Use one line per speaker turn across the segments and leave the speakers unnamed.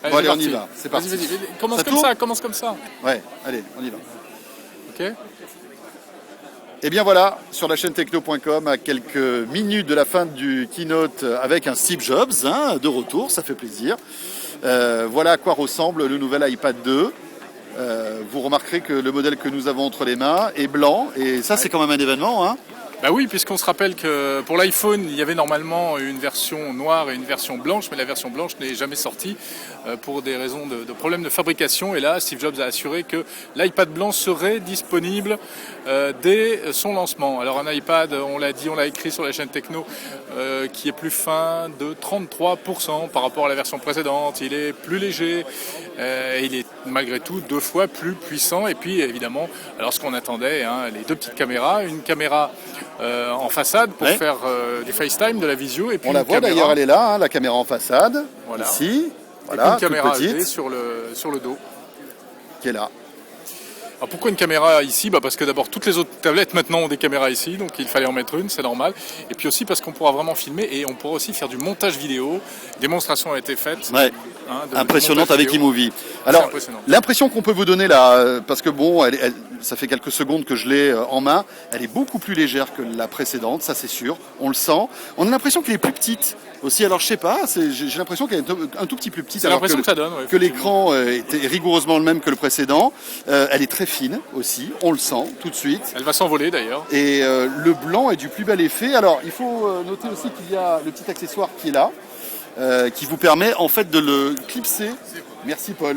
Allez,
Bon, allez, on
parti.
y va. C'est parti.
Vas-y. Commence
Ça
comme
tourne
ça, commence comme ça.
Ouais, allez, on y va.
Ok.
Et bien voilà, sur la chaîne techno.com, à quelques minutes de la fin du keynote avec un Steve Jobs, hein, de retour, ça fait plaisir. Voilà à quoi ressemble le nouvel iPad 2. Vous remarquerez que le modèle que nous avons entre les mains est blanc, et ça c'est quand même un événement. Hein.
Bah oui, puisqu'on se rappelle que pour l'iPhone, il y avait normalement une version noire et une version blanche, mais la version blanche n'est jamais sortie pour des raisons de problèmes de fabrication. Et là, Steve Jobs a assuré que l'iPad blanc serait disponible dès son lancement. Alors un iPad, on l'a dit, on l'a écrit sur la chaîne Techno, qui est plus fin de 33% par rapport à la version précédente. Il est plus léger, et il est malgré tout 2 fois plus puissant. Et puis évidemment, alors ce qu'on attendait, hein, les 2 petites caméras, une caméra en façade pour faire du FaceTime, de la visio. Et puis
on la voit d'ailleurs, elle est là, hein, la caméra en façade,
voilà.
ici,
voilà,
et
une caméra
toute petite,
HD sur le dos.
Qui est là.
Alors pourquoi une caméra ici ? Parce que d'abord toutes les autres tablettes maintenant ont des caméras ici, donc il fallait en mettre une, c'est normal. Et puis aussi parce qu'on pourra vraiment filmer et on pourra aussi faire du montage vidéo. Démonstration a été faite.
Ouais. Impressionnante avec eMovie. Alors, l'impression qu'on peut vous donner là, parce que bon, ça fait quelques secondes que je l'ai en main, elle est beaucoup plus légère que la précédente, ça c'est sûr, on le sent. On a l'impression qu'elle est plus petite aussi, alors je sais pas, j'ai l'impression qu'elle est un tout petit peu petite, alors
que ça donne,
que l'écran était rigoureusement le même que le précédent. Elle est très fine aussi, on le sent tout de suite.
Elle va s'envoler d'ailleurs.
Et le blanc est du plus bel effet. Alors, il faut noter aussi qu'il y a le petit accessoire qui est là. Qui vous permet en fait de le clipser. Merci Paul.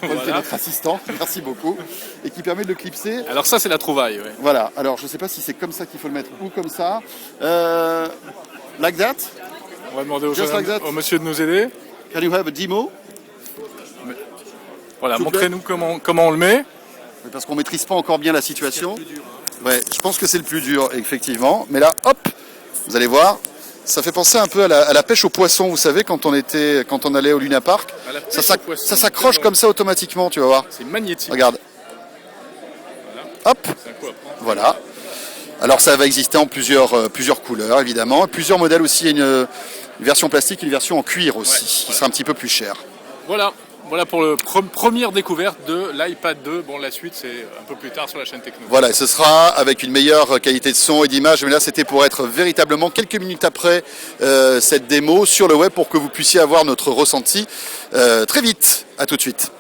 Paul qui est notre assistant, merci beaucoup. Et qui permet de le clipser.
Alors ça c'est la trouvaille. Ouais.
Voilà, alors je ne sais pas si c'est comme ça qu'il faut le mettre ou comme ça. Like that.
On va demander au monsieur de nous aider.
Can you have a demo?
Voilà, montrez-nous comment on le met.
Parce qu'on ne maîtrise pas encore bien la situation. Ouais, je pense que c'est le plus dur, effectivement. Mais là, hop, vous allez voir. Ça fait penser un peu à la pêche aux poissons, vous savez, quand on allait au Luna Park. Ça s'accroche comme ça automatiquement, tu vas voir.
C'est magnétique.
Regarde. Voilà. Hop. Voilà. Alors ça va exister en plusieurs couleurs, évidemment. Plusieurs modèles aussi. Il y a une version plastique et une version en cuir aussi, qui sera un petit peu plus chère.
Voilà pour la première découverte de l'iPad 2. Bon, la suite, c'est un peu plus tard sur la chaîne Techno.
Voilà, et ce sera avec une meilleure qualité de son et d'image. Mais là, c'était pour être véritablement quelques minutes après cette démo sur le web pour que vous puissiez avoir notre ressenti très vite. À tout de suite.